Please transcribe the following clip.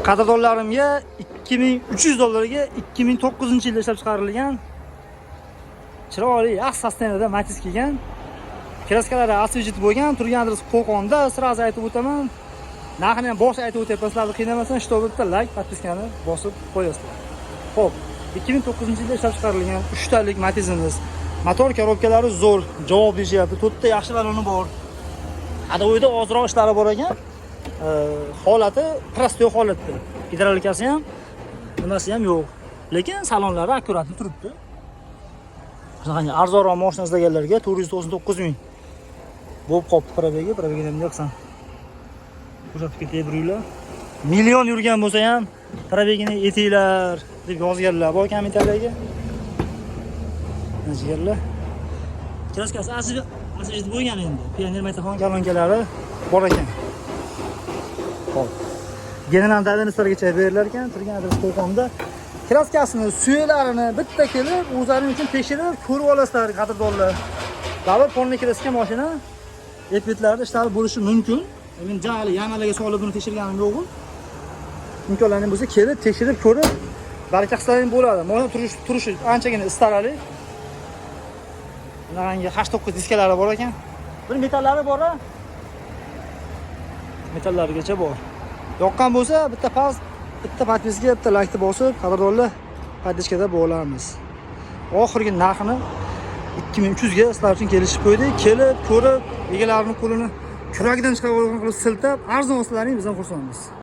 Qadrdonlarimga $2300 2009-yilda ishlab chiqarilgan chiroyli Assastenada Matiz kelgan. Kraskalari asvejit bo'lgan, turgan adres Qo'qonda. Sirazi aytib o'taman. Narxini ham bosh aytib o'tyapman, sizlarni qiynamasdan, ishda bitta like, podpiskani bosib qo'yasizlar. Xo'p, 2009-yilda ishlab chiqarilgan 3 talik Matizimiz. Motor korobkalari zo'r, javob berishyapti. 4 ta yaxshi baloni bor. Hado'yda ozroq ishlari bor ekan. Holati prostoy holatda. Gidrolikasi ham, nimasi ham yo'q. Lekin salonlari akkuratli turibdi. Qanday arzonroq mashina izlaganlarga 499 ming bo'lib qopti probegi ham yo'qsan. Uzatib ketay biringlar. Million yurgan bo'lsa ham probegini etinglar deb yozganlar bor kommentariyga. Najgarlar. Kraskasi asli bo'lgan endi. Pioner metafon galonkalari bor ekan. Xo'p. General Davenistlargacha berilar ekan, turgan adres Qo'qonda. Kraskasini, suyalarini bitta kelib, o'zlaring uchun tekshirib, ko'rib olasizlar, qadrdonlar. Davlat polni kraska mashina epitlarda ishlari bo'lishi mumkin. Men jali yanalarga solib buni tekshirganim yo'q. Imkonlaring bo'lsa, kelib tekshirib ko'rib, baraka qilsalaring bo'ladi. Mashina turishi anchagina istarali. Bunaqangi 8-9 diskalari bor ekan. Bir metallari bor-a? Metallarigacha bor. Yoqqan bo'lsa, bitta podpiska, bitta like bosib, qadrdonlar podpiskada bo'lamiz. Oxirgi narxini 2300 ga sizlar uchun kelishib qo'ydik. Kelib, ko'rib, egalarining qo'lini kuragidan chiqarib olgan qilib siltab, arzon olsalaring bizdan xursandmiz.